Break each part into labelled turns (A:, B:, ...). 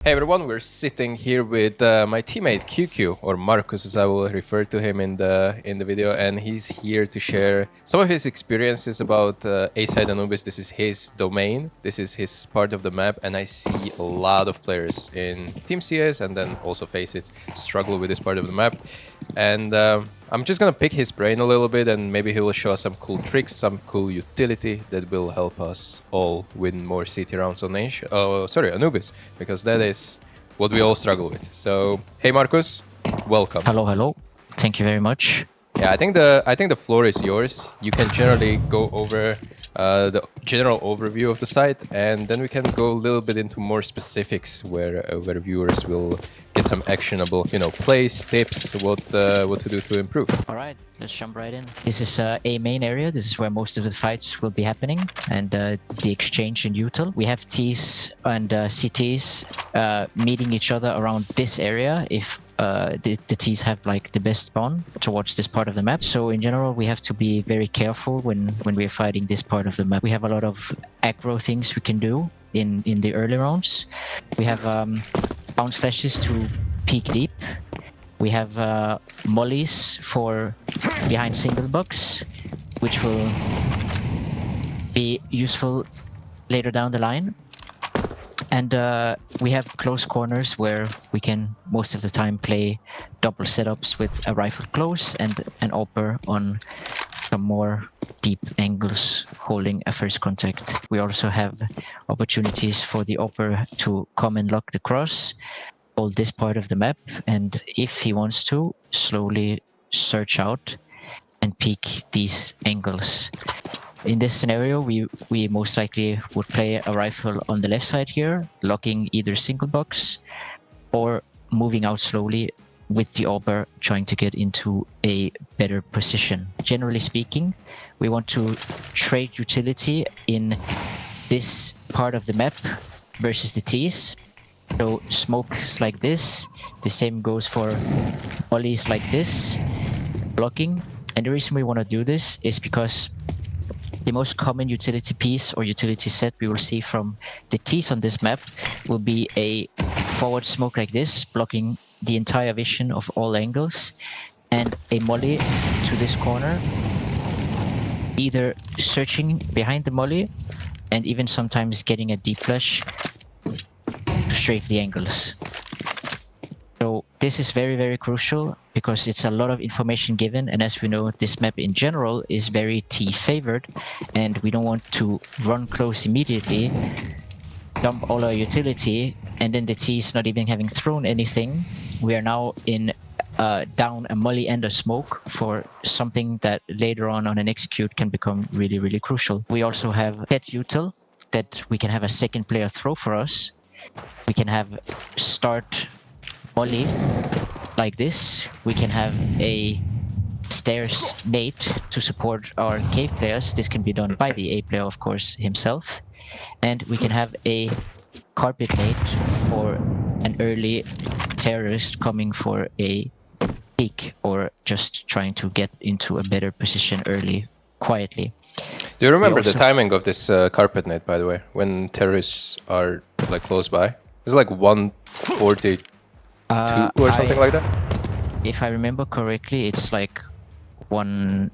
A: Hey everyone, we're sitting here with my teammate QQ, or Marcus as I will refer to him in the video, and he's here to share some of his experiences about A Site Anubis. This is his domain, this is his part of the map, and I see a lot of players in Team CS and then also Faceit struggle with this part of the map. And I'm just gonna pick his brain a little bit, and maybe he will show us some cool tricks, some cool utility that will help us all win more CT rounds on Anubis, because that is what we all struggle with. So, hey Marcus, welcome.
B: Hello, hello. Thank you very much.
A: Yeah, I think the floor is yours. You can generally go over the general overview of the site, and then we can go a little bit into more specifics where viewers will get some actionable, plays, tips, what to do to improve.
B: All right, let's jump right in. This is a main area. This is where most of the fights will be happening, and the exchange in util. We have Ts and CTs meeting each other around this area if the Ts have like the best spawn towards this part of the map. So in general, we have to be very careful when we're fighting this part of the map. We have a lot of aggro things we can do in the early rounds. We have bounce flashes to peek deep. We have mollies for behind single box, which will be useful later down the line. And we have close corners where we can most of the time play double setups with a rifle close and an AWPer on some more deep angles holding a first contact. We also have opportunities for the AWPer to come and lock the cross, hold this part of the map, and if he wants to, slowly search out and peek these angles. In this scenario, we most likely would play a rifle on the left side here, locking either single box or moving out slowly with the AWPer, trying to get into a better position. Generally speaking, we want to trade utility in this part of the map versus the Ts. So smokes like this, the same goes for ollies like this, blocking. And the reason we want to do this is because the most common utility piece or utility set we will see from the Ts on this map will be a forward smoke like this, blocking the entire vision of all angles, and a molly to this corner, either searching behind the molly and even sometimes getting a deep flash to strafe the angles. So this is very, very crucial because it's a lot of information given, and as we know, this map in general is very T favored, and we don't want to run close immediately, dump all our utility, and then the T's not even having thrown anything. We are now in down a molly and a smoke for something that later on an execute can become really, really crucial. We also have set util that we can have a second player throw for us. We can have start molly like this. We can have a stairs nade to support our cave players. This can be done by the A player, of course, himself. And we can have a carpet nade for an early terrorist coming for a peek or just trying to get into a better position early, quietly.
A: Do you remember the timing of this carpet nade, by the way, when terrorists are like close by? It's like 1:42 or something like that?
B: If I remember correctly, it's like one...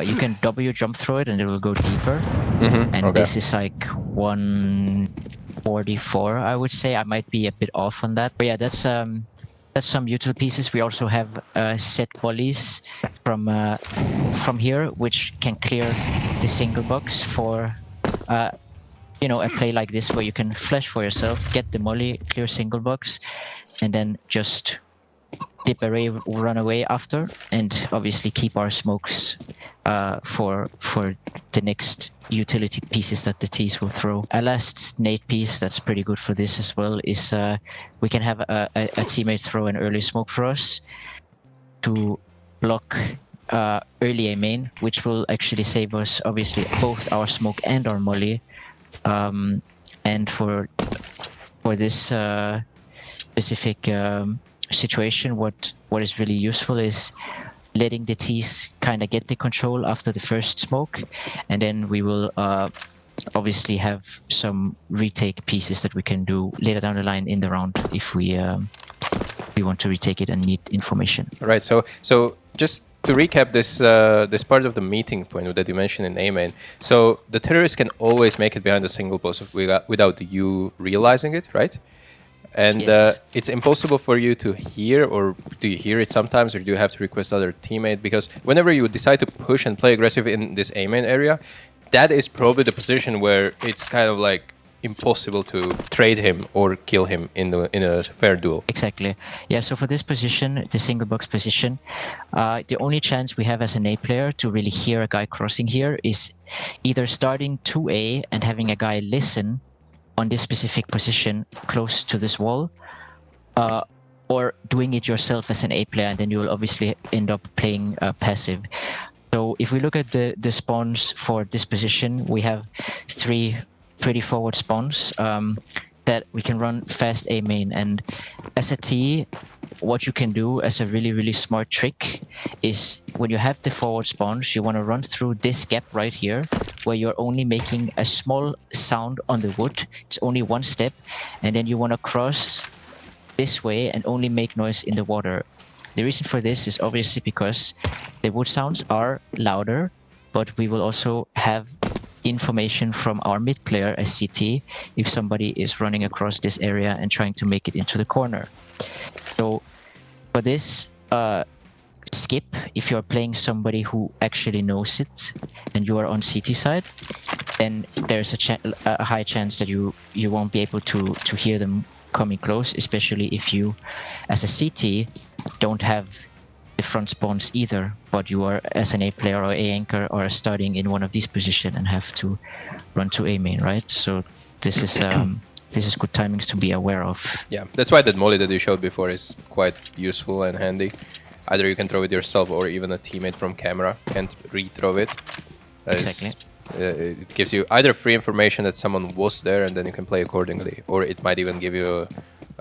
B: you can W jump through it and it will go deeper. And okay. This is like 1:44, I would say. I might be a bit off on that. But yeah, that's some util pieces. We also have set volleys from here, which can clear the single box for a play like this where you can flash for yourself, get the molly, clear single box, and then just dip array, run away after, and obviously keep our smokes for the next utility pieces that the Ts will throw. A last nade piece that's pretty good for this as well is we can have a teammate throw an early smoke for us to block early A main, which will actually save us obviously both our smoke and our molly. And for this specific situation, what is really useful is letting the Ts kind of get the control after the first smoke, and then we will obviously have some retake pieces that we can do later down the line in the round if we want to retake it and need information.
A: Right. So just to recap this this part of the meeting point that you mentioned in A main. So the terrorists can always make it behind a single post without you realizing it, right? And
B: Yes.
A: it's impossible for you to hear, or do you hear it sometimes, or do you have to request other teammate? Because whenever you decide to push and play aggressive in this A main area, that is probably the position where it's kind of like impossible to trade him or kill him in a fair duel.
B: Exactly. Yeah, so for this position, the single box position, the only chance we have as an A player to really hear a guy crossing here is either starting 2A and having a guy listen on this specific position close to this wall, or doing it yourself as an A player, and then you will obviously end up playing passive. So if we look at the spawns for this position, we have 3 pretty forward spawns that we can run fast A main. And as a T, what you can do as a really, really smart trick is when you have the forward spawns, you want to run through this gap right here, where you're only making a small sound on the wood. It's only 1 step. And then you want to cross this way and only make noise in the water. The reason for this is obviously because the wood sounds are louder, but we will also have information from our mid player as CT if somebody is running across this area and trying to make it into the corner. So for this skip, if you're playing somebody who actually knows it and you are on CT side, then there's a high chance that you won't be able to hear them coming close, especially if you as a CT don't have the front spawns either, but you are as an A player or A anchor or starting in one of these positions and have to run to A main, right? So this is good timings to be aware of.
A: Yeah, that's why that molly that you showed before is quite useful and handy. Either you can throw it yourself, or even a teammate from camera can re-throw it.
B: Exactly.
A: It gives you either free information that someone was there, and then you can play accordingly, or it might even give you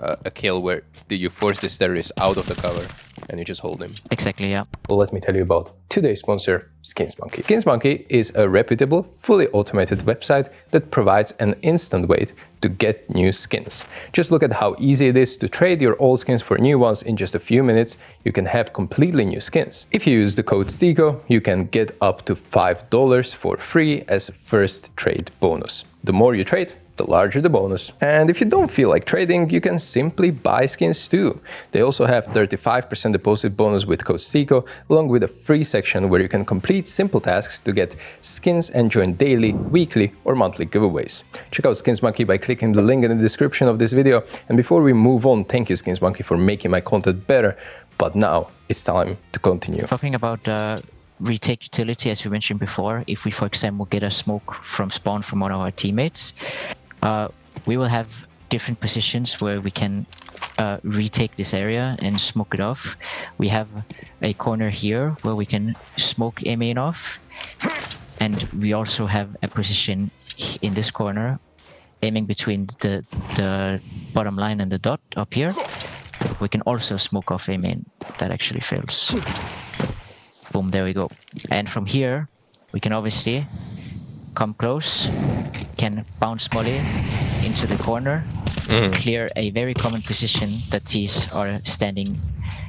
A: a kill where you force this terrorist out of the cover and you just hold him.
B: Exactly, yeah.
A: Well, let me tell you about today's sponsor, SkinsMonkey. SkinsMonkey is a reputable, fully automated website that provides an instant way to get new skins. Just look at how easy it is to trade your old skins for new ones in just a few minutes. You can have completely new skins. If you use the code STYKO, you can get up to $5 for free as a first trade bonus. The more you trade, the larger the bonus. And if you don't feel like trading, you can simply buy skins too. They also have 35% deposit bonus with code STYKO, along with a free section where you can complete simple tasks to get skins and join daily, weekly, or monthly giveaways. Check out SkinsMonkey by clicking the link in the description of this video. And before we move on, thank you SkinsMonkey for making my content better. But now it's time to continue.
B: Talking about retake utility, as we mentioned before, if we, for example, get a smoke from spawn from one of our teammates, we will have different positions where we can retake this area and smoke it off. We have a corner here where we can smoke A main off, and we also have a position in this corner aiming between the bottom line and the dot up here. We can also smoke off A main. That actually fails. Boom, there we go. And from here we can obviously come close, can bounce molly into the corner, clear a very common position that T's are standing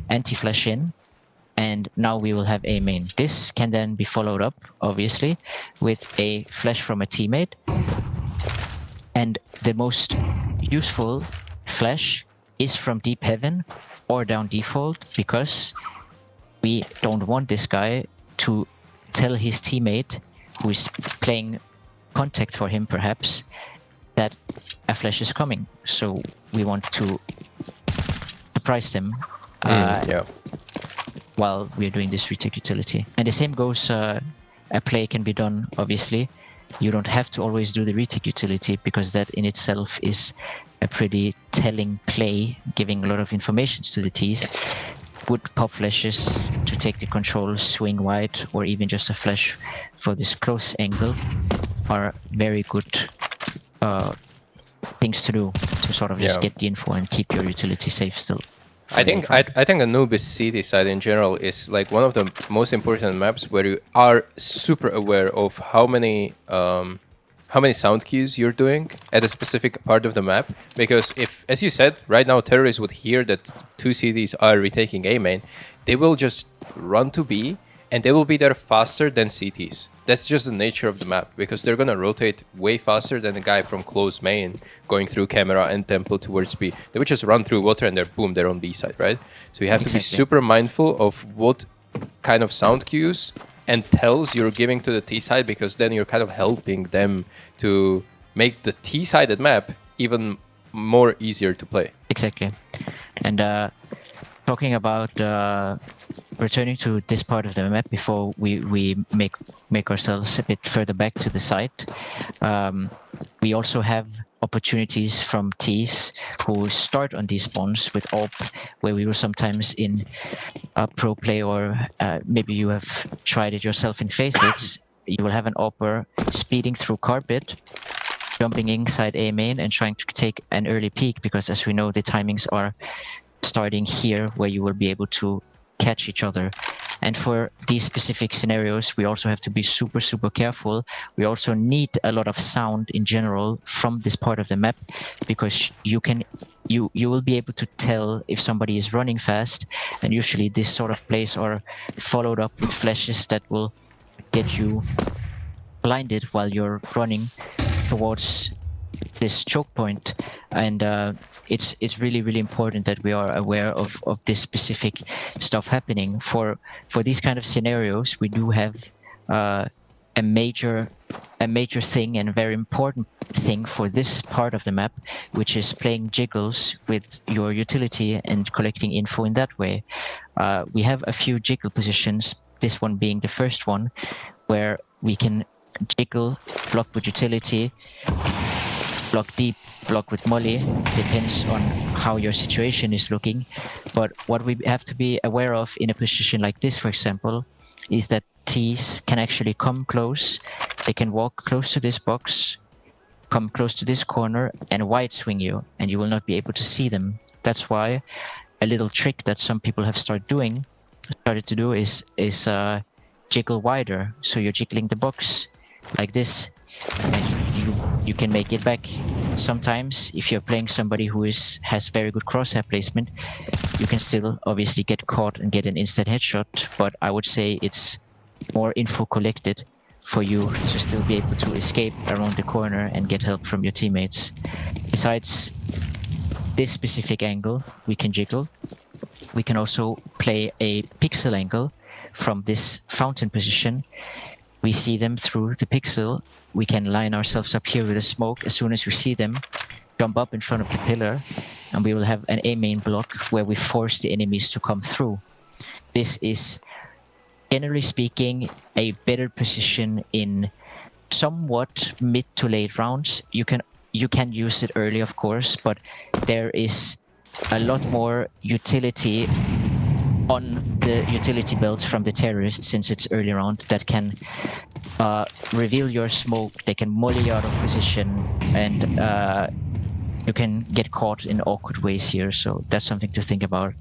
B: anti-flash in, and now we will have A main. This can then be followed up, obviously, with a flash from a teammate. And the most useful flash is from deep heaven or down default, because we don't want this guy to tell his teammate who is playing contact for him perhaps that a flash is coming. So we want to surprise them while we're doing this retake utility. And the same goes, a play can be done, obviously. You don't have to always do the retake utility, because that in itself is a pretty telling play, giving a lot of information to the T's. Would pop flashes to take the control, swing wide, or even just a flash for this close angle are very good things to do to sort of just get the info and keep your utility safe still.
A: I think Anubis City side in general is like one of the most important maps where you are super aware of how many how many sound cues you're doing at a specific part of the map. Because if, as you said, right now terrorists would hear that two cities are retaking A main, they will just run to B and they will be there faster than CTs. That's just the nature of the map, because they're gonna rotate way faster than the guy from close main going through camera and temple towards B. They would just run through water and they're boom, they're on B side, right? So you have to be super mindful of what kind of sound cues and tells you're giving to the T side, because then you're kind of helping them to make the T sided map even more easier to play.
B: Exactly. And talking about returning to this part of the map before we make ourselves a bit further back to the site, we also have opportunities from Ts who start on these spawns with AWP, where we will sometimes in pro play, or maybe you have tried it yourself in Facets, you will have an AWPer speeding through carpet, jumping inside A main and trying to take an early peek, because as we know, the timings are starting here where you will be able to catch each other. And for these specific scenarios, we also have to be super, super careful. We also need a lot of sound in general from this part of the map, because you will be able to tell if somebody is running fast. And usually this sort of plays are followed up with flashes that will get you blinded while you're running towards this choke point. And it's really, really important that we are aware of this specific stuff happening. For these kind of scenarios, we do have a major thing and a very important thing for this part of the map, which is playing jiggles with your utility and collecting info in that way. We have a few jiggle positions, this one being the first one, where we can jiggle, block with utility, block deep, block with molly, depends on how your situation is looking. But what we have to be aware of in a position like this, for example, is that Ts can actually come close. They can walk close to this box, come close to this corner, and wide swing you, and you will not be able to see them. That's why a little trick that some people have started to do is jiggle wider. So you're jiggling the box like this, and you can make it back. Sometimes if you're playing somebody who has very good crosshair placement, you can still obviously get caught and get an instant headshot, but I would say it's more info collected for you to still be able to escape around the corner and get help from your teammates. Besides this specific angle, we can jiggle. We can also play a pixel angle from this fountain position. We see them through the pixel. We can line ourselves up here with a smoke. As soon as we see them, jump up in front of the pillar, and we will have an A main block where we force the enemies to come through. This is, generally speaking, a better position in somewhat mid to late rounds. You can use it early, of course, but there is a lot more utility on the utility belt from the terrorists, since it's early round, that can reveal your smoke. They can molly you out of position, and you can get caught in awkward ways here. So that's something to think about.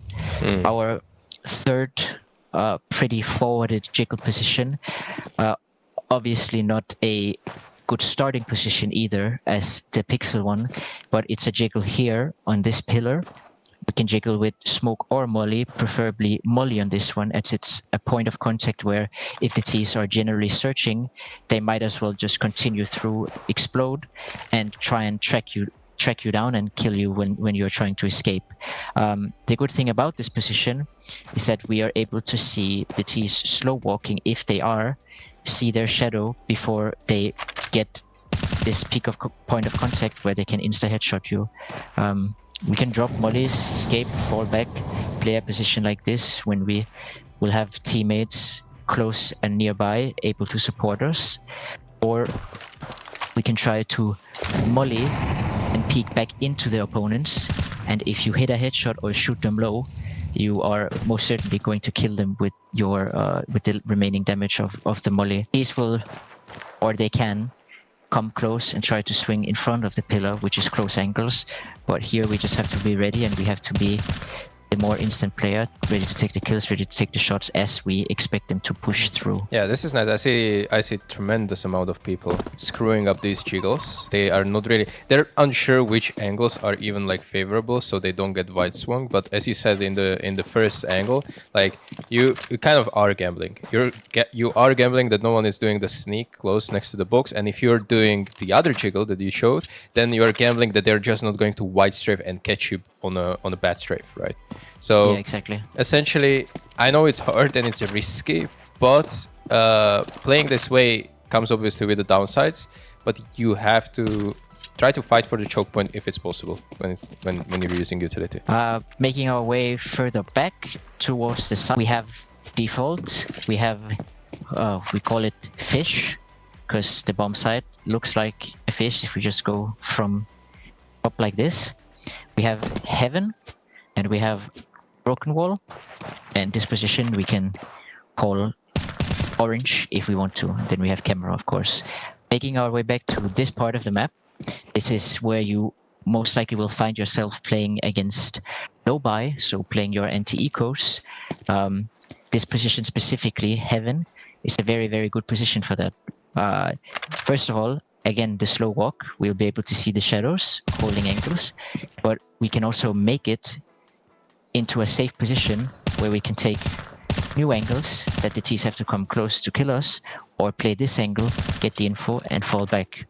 B: Our third pretty forwarded jiggle position, obviously not a good starting position either as the pixel one, but it's a jiggle here on this pillar. We can jiggle with smoke or molly, preferably molly on this one, as it's a point of contact where if the Ts are generally searching, they might as well just continue through, explode, and try and track you down and kill you when you're trying to escape. The good thing about this position is that we are able to see the Ts slow walking, if they are, see their shadow before they get this peak of point of contact where they can insta headshot you. We can drop mollies, escape, fall back, play a position like this when we will have teammates close and nearby able to support us. Or we can try to molly and peek back into the opponents, and if you hit a headshot or shoot them low, you are most certainly going to kill them with your with the remaining damage of the molly. These will, or they can, come close and try to swing in front of the pillar, which is close angles. But here we just have to be ready, and we have to be the more instant player, ready to take the kills, ready to take the shots as we expect them to push through.
A: Yeah, this is nice. I see tremendous amount of people screwing up these jiggles. They are not really, they're unsure which angles are even like favorable, so they don't get wide swung. But as you said in the first angle, like you kind of are gambling. You are gambling that no one is doing the sneak close next to the box, and if you're doing the other jiggle that you showed, then you are gambling that they're just not going to wide strafe and catch you on a bad strafe, right? So
B: Yeah, exactly.
A: essentially, I know it's hard and it's risky, but playing this way comes obviously with the downsides. But you have to try to fight for the choke point if it's possible when you're using utility.
B: Making our way further back towards the side, we have default. We have we call it fish because the bomb site looks like a fish. If we just go from up like this, we have heaven, and we have broken wall, and this position we can call orange if we want to. Then we have camera, of course. Making our way back to this part of the map, this is where you most likely will find yourself playing against no buy, so playing your anti-ecos. This position specifically, heaven, is a very, very good position for that. First of all, again, the slow walk, we'll be able to see the shadows holding angles, but we can also make it into a safe position where we can take new angles that the T's have to come close to kill us, or play this angle, get the info, and fall back.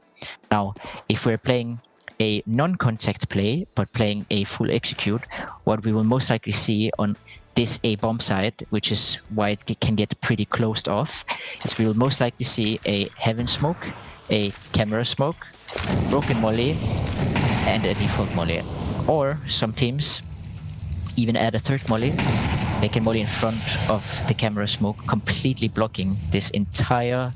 B: Now, if we're playing a non-contact play, but playing a full execute, what we will most likely see on this A bomb side, which is why it can get pretty closed off, is we will most likely see a heaven smoke, a camera smoke, broken molly, and a default molly. Or some teams even add a third molly. They can molly in front of the camera smoke, completely blocking this entire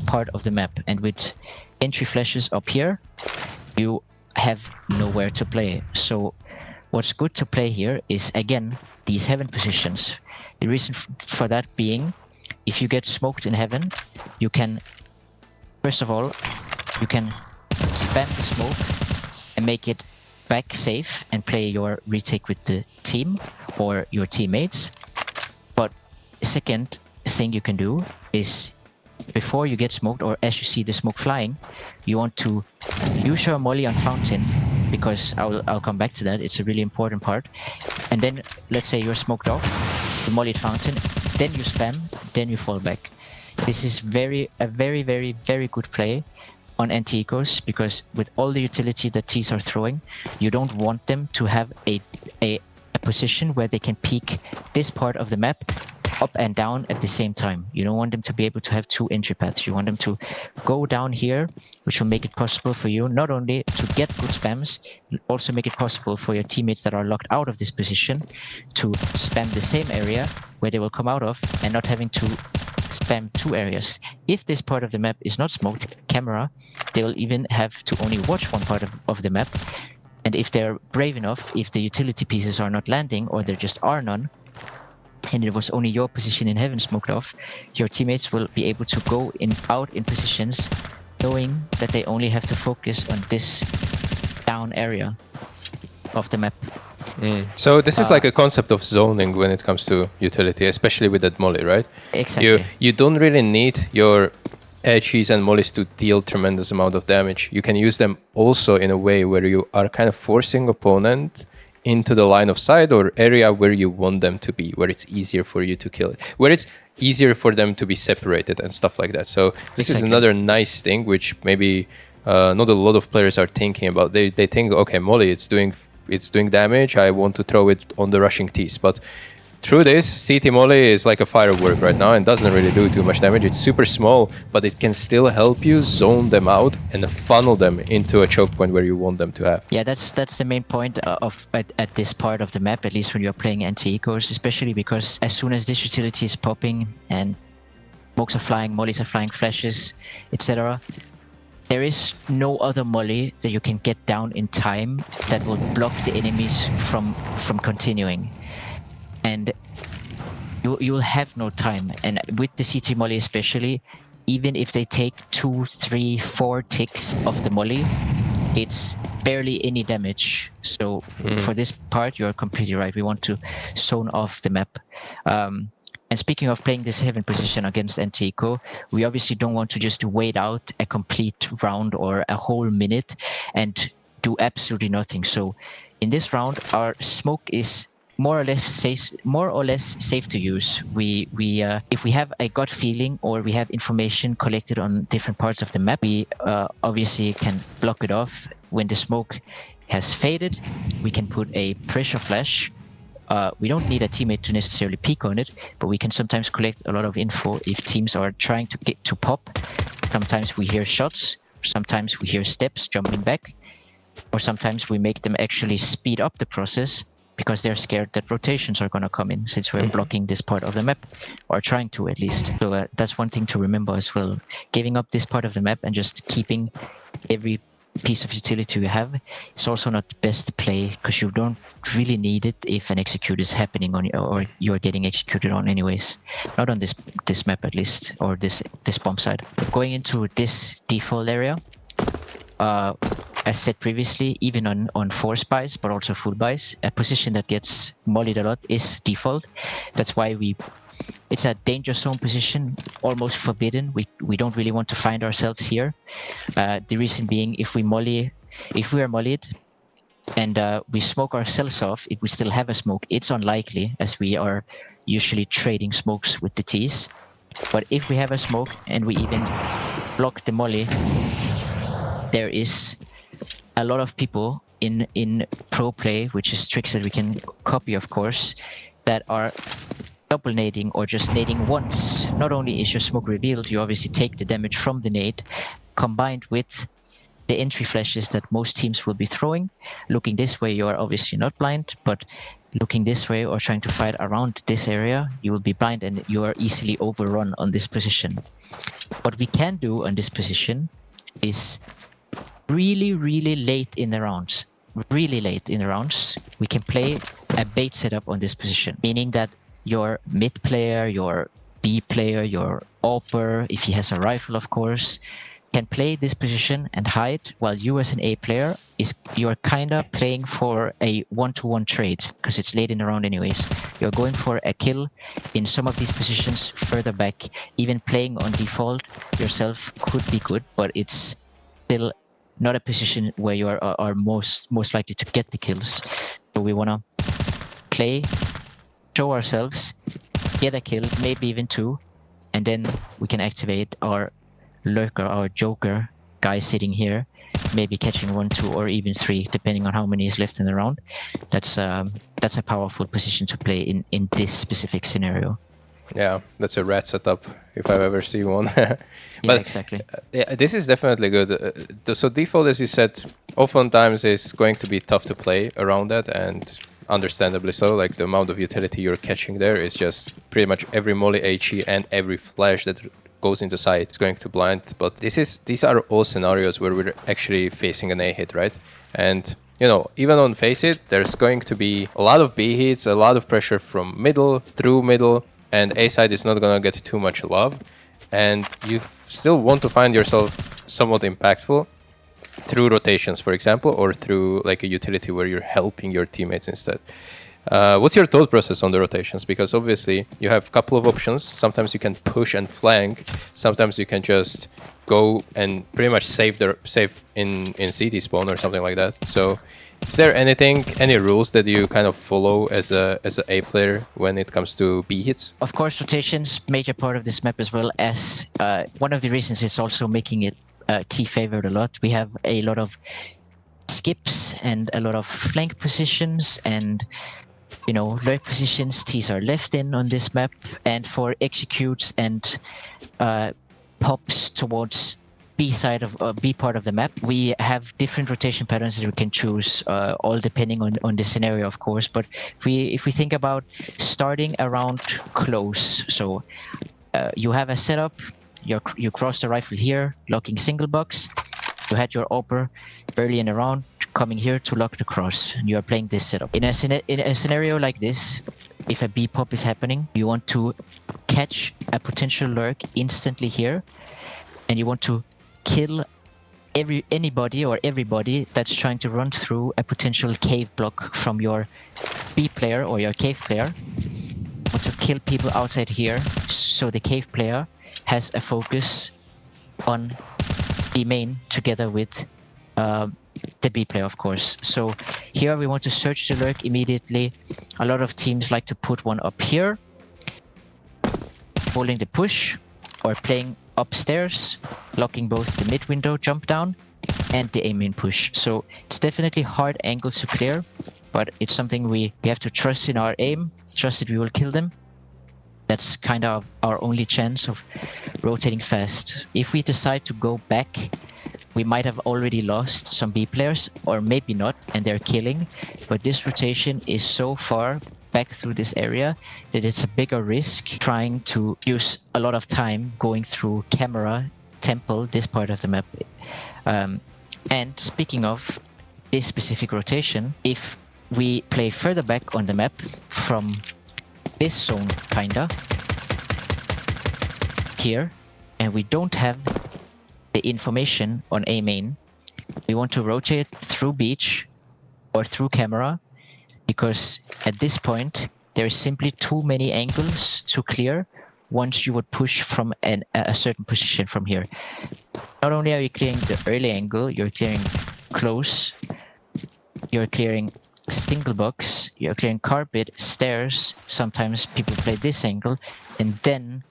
B: part of the map. And with entry flashes up here, you have nowhere to play. So what's good to play here is, again, these heaven positions. The reason for that being, if you get smoked in heaven, you can, first of all, you can spam the smoke and make it back safe and play your retake with the team or your teammates. But second thing you can do is, before you get smoked or as you see the smoke flying, you want to use your molly on fountain, because I'll come back to that. It's a really important part. And then let's say you're smoked off, the molly at fountain, then you spam, then you fall back. This is a very, very, very good play on anti-ecos, because with all the utility that T's are throwing, you don't want them to have a position where they can peek this part of the map up and down at the same time. You don't want them to be able to have two entry paths. You want them to go down here, which will make it possible for you not only to get good spams, also make it possible for your teammates that are locked out of this position to spam the same area where they will come out of, and not having to spam two areas. If this part of the map is not smoked, camera, they will even have to only watch one part of the map. And if they're brave enough, if the utility pieces are not landing, or there just are none, and it was only your position in heaven smoked off, your teammates will be able to go out in positions knowing that they only have to focus on this down area of the map.
A: So this is like a concept of zoning when it comes to utility, especially with that molly, right?
B: Exactly.
A: You don't really need your edges and mollies to deal tremendous amount of damage. You can use them also in a way where you are kind of forcing opponent into the line of sight or area where you want them to be, where it's easier for you to kill it, where it's easier for them to be separated and stuff like that. So this is another nice thing which maybe not a lot of players are thinking about. They think, okay, molly, it's doing damage, I want to throw it on the rushing T's. But through this, CT molly is like a firework right now and doesn't really do too much damage. It's super small, but it can still help you zone them out and funnel them into a choke point where you want them to have.
B: Yeah, that's the main point at this part of the map, at least when you're playing anti-ecos, especially because as soon as this utility is popping and smokes are flying, mollies are flying, flashes, etc., there is no other molly that you can get down in time that will block the enemies from continuing. And you will have no time. And with the CT molly especially, even if they take 2, 3, 4 ticks of the molly, it's barely any damage. So for this part, you're completely right. We want to zone off the map. And speaking of playing this heaven position against STYKO, we obviously don't want to just wait out a complete round or a whole minute and do absolutely nothing. So in this round, our smoke is more or less safe to use. We if we have a gut feeling or we have information collected on different parts of the map, we obviously can block it off. When the smoke has faded, we can put a pressure flash. We don't need a teammate to necessarily peek on it, but we can sometimes collect a lot of info if teams are trying to get to pop. Sometimes we hear shots, sometimes we hear steps jumping back, or sometimes we make them actually speed up the process because they're scared that rotations are going to come in since we're blocking this part of the map, or trying to at least. So that's one thing to remember as well. Giving up this part of the map and just keeping every piece of utility you have is also not the best play, because you don't really need it if an execute is happening on you or you're getting executed on anyways. Not on this map at least, or this bomb side. Going into this default area, as said previously, even on force buys, but also full buys, a position that gets mollied a lot is default. That's why it's a danger zone position, almost forbidden. We don't really want to find ourselves here. The reason being, if we are mollied and we smoke ourselves off, if we still have a smoke, it's unlikely, as we are usually trading smokes with the T's. But if we have a smoke and we even block the molly, there is a lot of people in pro play, which is tricks that we can copy, of course, that are double nading or just nading once. Not only is your smoke revealed, you obviously take the damage from the nade, combined with the entry flashes that most teams will be throwing. Looking this way, you are obviously not blind, but looking this way or trying to fight around this area, you will be blind and you are easily overrun on this position. What we can do on this position is really late in the rounds. We can play a bait setup on this position, meaning that your mid player, your B player, your AWPer, if he has a rifle, of course, can play this position and hide, while you as an A player you're kind of playing for a 1-to-1 trade, because it's late in the round anyways. You're going for a kill in some of these positions further back. Even playing on default yourself could be good, but it's still not a position where you are most likely to get the kills. So we want to play, show ourselves, get a kill, maybe even two, and then we can activate our lurker, our joker guy sitting here, maybe catching 1, 2, or even 3, depending on how many is left in the round. That's a powerful position to play in this specific scenario.
A: Yeah, that's a rat setup if I've ever seen one.
B: But yeah, exactly.
A: Yeah, this is definitely good. So default, as you said, oftentimes is going to be tough to play around that, and understandably so. Like, the amount of utility you're catching there is just pretty much every molly HE and every flash that goes into sight is going to blind. But these are all scenarios where we're actually facing an A hit, right? And you know, even on face it, there's going to be a lot of B hits, a lot of pressure from middle, through middle, and A side is not gonna get too much love. And you still want to find yourself somewhat impactful through rotations, for example, or through like a utility where you're helping your teammates instead. What's your thought process on the rotations? Because obviously you have a couple of options. Sometimes you can push and flank. Sometimes you can just go and pretty much save in CT spawn or something like that. So is there any rules that you kind of follow as a A player when it comes to B hits?
B: Of course, rotations, major part of this map, as well as one of the reasons it's also making it T favored a lot. We have a lot of skips and a lot of flank positions, and you know, lurk positions. T's are left in on this map, and for executes and pops towards B side of B part of the map, we have different rotation patterns that we can choose, all depending on the scenario, of course. But if we think about starting around close, so you have a setup, you cross the rifle here, locking single box. You had your AWPer early in the round coming here to lock the cross, and you are playing this setup. In a scenario like this, if a B pop is happening, you want to catch a potential lurk instantly here, and you want to kill anybody or everybody that's trying to run through a potential cave block from your B player or your cave player want to kill people outside here, so the cave player has a focus on B main together with the B player, of course. So here we want to search the lurk immediately. A lot of teams like to put one up here, holding the push, or playing upstairs, locking both the mid window jump down and the A main push. So it's definitely hard angles to clear, but it's something we have to trust in our aim, trust that we will kill them. That's kind of our only chance of rotating fast. If we decide to go back, we might have already lost some B players, or maybe not, and they're killing. But this rotation is so far back through this area that it's a bigger risk trying to use a lot of time going through camera, temple, this part of the map. And speaking of this specific rotation, if we play further back on the map from this zone, kinda, here, and we don't have the information on A main, we want to rotate through beach or through camera, because at this point there is simply too many angles to clear once you would push from a certain position from here. Not only are you clearing the early angle, you're clearing close, you're clearing single box, you're clearing carpet, stairs. Sometimes people play this angle, and then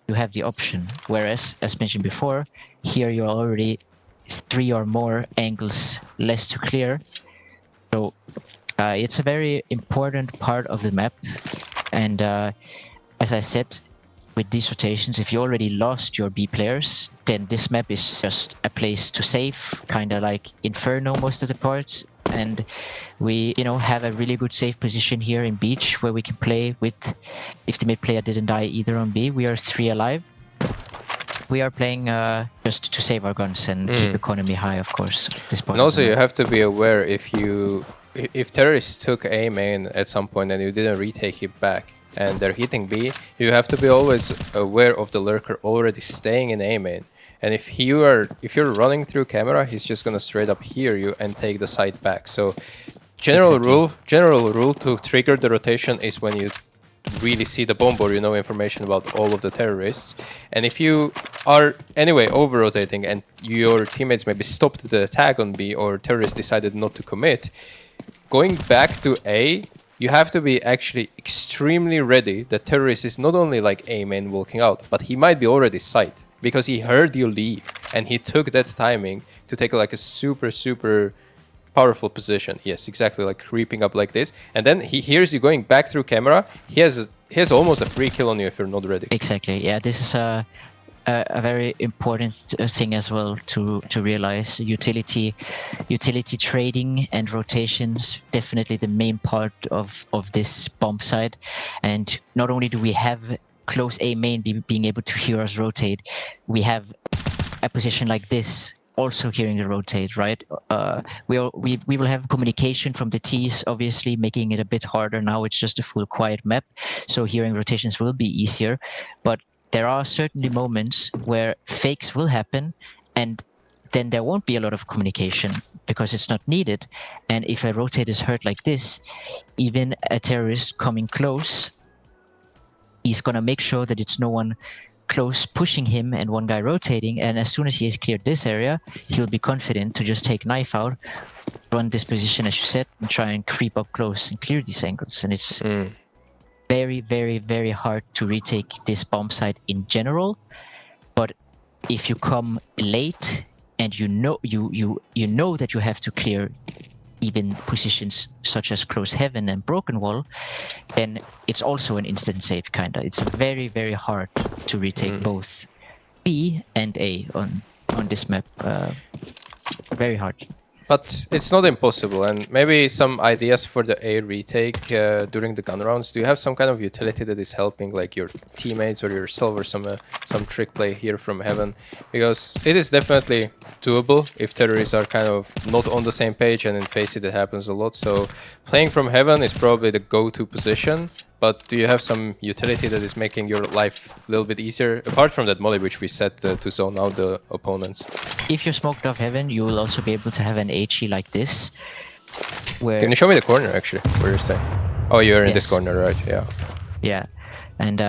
B: you have the option. Whereas, as mentioned before, here you're already 3 or more angles less to clear. So it's a very important part of the map. And as I said, with these rotations, if you already lost your B players, then this map is just a place to save, kind of like Inferno most of the parts. And we, have a really good safe position here in beach where we can play with, if the mid player didn't die either on B, we are 3 alive. We are playing just to save our guns and keep economy high, of course. This part.
A: And also you have to be aware, if terrorists took A main at some point and you didn't retake it back, and they're hitting B, you have to be always aware of the lurker already staying in A main. And if you're running through camera, he's just gonna straight up hear you and take the site back. So general rule to trigger the rotation is when you really see the bomb or you know information about all of the terrorists. And if you are anyway over rotating and your teammates maybe stopped the attack on B, or terrorists decided not to commit, going back to A, you have to be actually extremely ready that terrorist is not only like A main walking out, but he might be already site, because he heard you leave and he took that timing to take like a super powerful position. Yes, exactly, like creeping up like this, and then he hears you going back through camera. He has almost a free kill on you if you're not ready.
B: Exactly. Yeah, this is a very important thing as well to realize. Utility trading and rotations, definitely the main part of this bomb side. And not only do we have close A main being able to hear us rotate, we have a position like this also hearing the rotate, right? We will have communication from the T's, obviously making it a bit harder. Now it's just a full quiet map, so hearing rotations will be easier. But there are certainly moments where fakes will happen, and then there won't be a lot of communication because it's not needed. And if a rotate is hurt like this, even a terrorist coming close, he's gonna make sure that it's no one close pushing him and one guy rotating, and as soon as he has cleared this area, he'll be confident to just take knife out, run this position as you said, and try and creep up close and clear these angles. And it's very, very, very hard to retake this bomb site in general. But if you come late and you know that you have to clear even positions such as close heaven and broken wall, then it's also an instant save kinda. It's very, very hard to retake both B and A on this map. Very hard.
A: But it's not impossible, and maybe some ideas for the A retake during the gun rounds. Do you have some kind of utility that is helping, like your teammates or yourself, or some trick play here from heaven? Because it is definitely doable if terrorists are kind of not on the same page, and in Face it happens a lot. So playing from heaven is probably the go-to position. But do you have some utility that is making your life a little bit easier, apart from that molly which we set to zone out the opponents?
B: If you're smoked off heaven, you will also be able to have an HE like this. Where
A: Can you show me the corner, actually? Where is that? Oh, you're in this
B: Yes.
A: corner, right? Yeah.
B: Yeah, and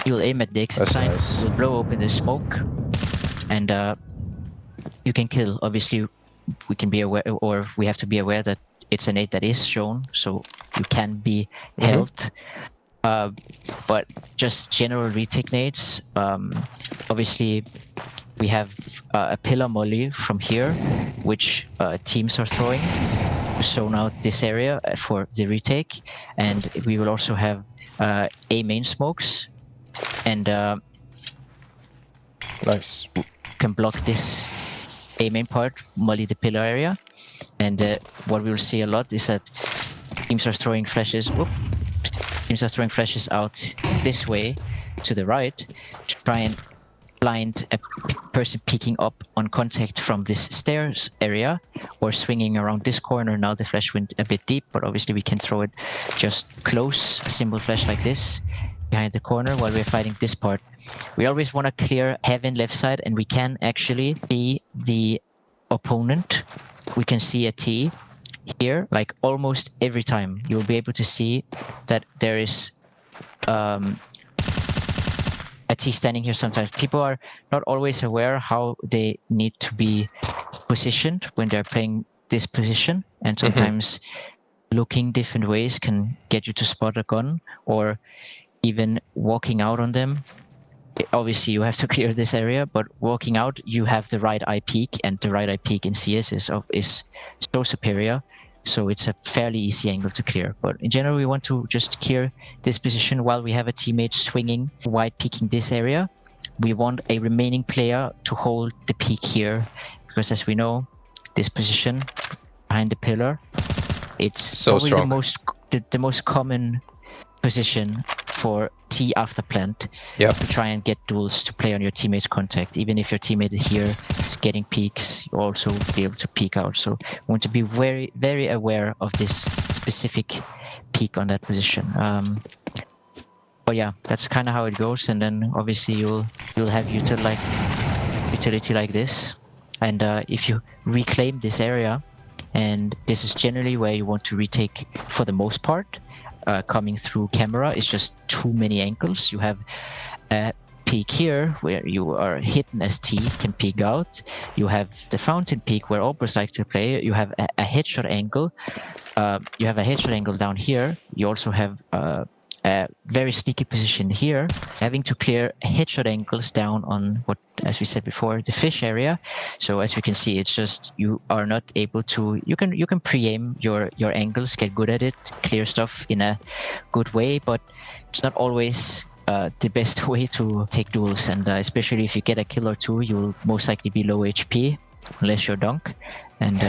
B: you'll aim at the exit
A: That's
B: sign,
A: nice.
B: you'll blow open the smoke, and you can kill. Obviously, we can be aware, or we have to be aware that it's a nade that is shown, so you can be held. But just general retake nades, obviously we have a pillar molly from here, which teams are throwing to zone out this area for the retake, and we will also have A main smokes, and
A: Nice.
B: can block this A main part, molly the pillar area, and what we will see a lot is that teams are throwing flashes. Teams are throwing flashes out this way to the right to try and blind a person peeking up on contact from this stairs area, or swinging around this corner. Now the flash went a bit deep, but obviously we can throw it just close, a simple flash like this behind the corner while we're fighting this part. We always want to clear heaven left side, and we can actually see the opponent. We can see a T here, like almost every time. You'll be able to see that there is a T standing here sometimes. People are not always aware how they need to be positioned when they're playing this position, and sometimes looking different ways can get you to spot a gun, or even walking out on them. Obviously you have to clear this area, but walking out, you have the right eye peak, and the right eye peak in CS is so superior, so it's a fairly easy angle to clear. But in general, we want to just clear this position while we have a teammate swinging wide peeking this area. We want a remaining player to hold the peak here, because as we know, this position behind the pillar, it's
A: So
B: probably
A: strong.
B: the most common position for T after plant,
A: Yeah.
B: to try and get duels to play on your teammate's contact. Even if your teammate here is getting peaks, you also be able to peek out. So we want to be very, very aware of this specific peak on that position. But yeah, that's kind of how it goes. And then obviously you'll have utility like this. And if you reclaim this area, and this is generally where you want to retake for the most part, coming through camera is just too many angles. You have a peak here where you are hidden as T, can peek out. You have the fountain peak where Opers like to play. You have a headshot angle. You have a headshot angle down here. You also have a very sneaky position here, having to clear headshot angles down on what, as we said before, the fish area. So as we can see, it's just you are not able to. You can pre-aim your angles, get good at it, clear stuff in a good way, but it's not always the best way to take duels. And especially if you get a kill or two, you'll most likely be low HP unless you're dunk, and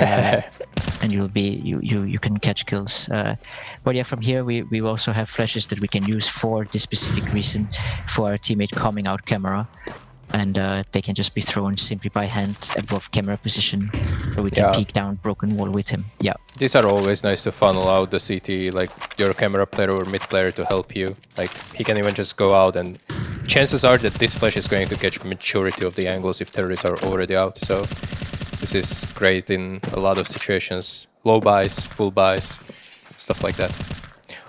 B: and you can catch kills. But yeah, from here we also have flashes that we can use for this specific reason, for our teammate coming out camera, and they can just be thrown simply by hand above camera position, so we can peek down broken wall with him. Yeah,
A: These are always nice to funnel out the CT, like your camera player or mid player to help you. Like he can even just go out, and chances are that this flash is going to catch majority of the angles if terrorists are already out. So this is great in a lot of situations. Low buys, full buys, stuff like that.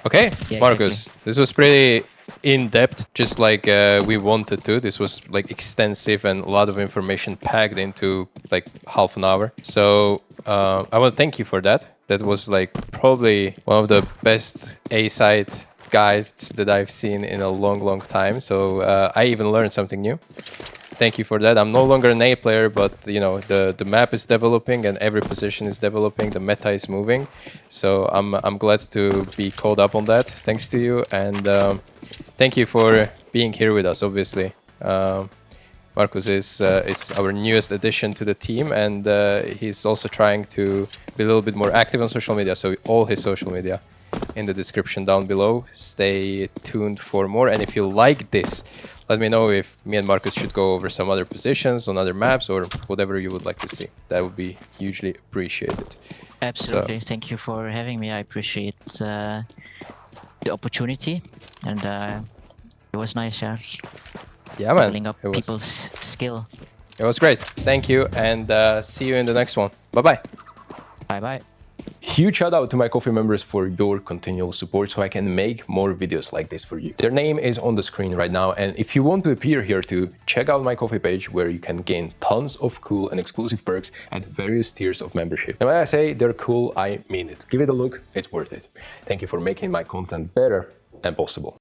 A: Okay,
B: Yeah,
A: Marcus,
B: exactly.
A: this was pretty in-depth, just like we wanted to. This was like extensive and a lot of information packed into like half an hour. So I want to thank you for that. That was like probably one of the best A-site guides that I've seen in a long time. So I even learned something new. Thank you for that. I'm no longer an A player, but you know the map is developing and every position is developing. The meta is moving, so I'm glad to be called up on that. Thanks to you, and thank you for being here with us. Obviously, Marcus is our newest addition to the team, and he's also trying to be a little bit more active on social media. So all his social media in the description down below. Stay tuned for more. And if you like this, let me know if me and Marcus should go over some other positions on other maps or whatever you would like to see. That would be hugely appreciated.
B: Absolutely. Thank you for having me. I appreciate the opportunity, and it was nice, yeah.
A: Yeah, man.
B: Leveling up people's skill.
A: It was great. Thank you, and see you in the next one. Bye-bye.
B: Bye-bye.
A: Huge shout out to my Ko-fi members for your continual support so I can make more videos like this for you. Their name is on the screen right now, and if you want to appear here too, check out my Ko-fi page where you can gain tons of cool and exclusive perks at various tiers of membership. And when I say they're cool, I mean it. Give it a look, it's worth it. Thank you for making my content better and possible.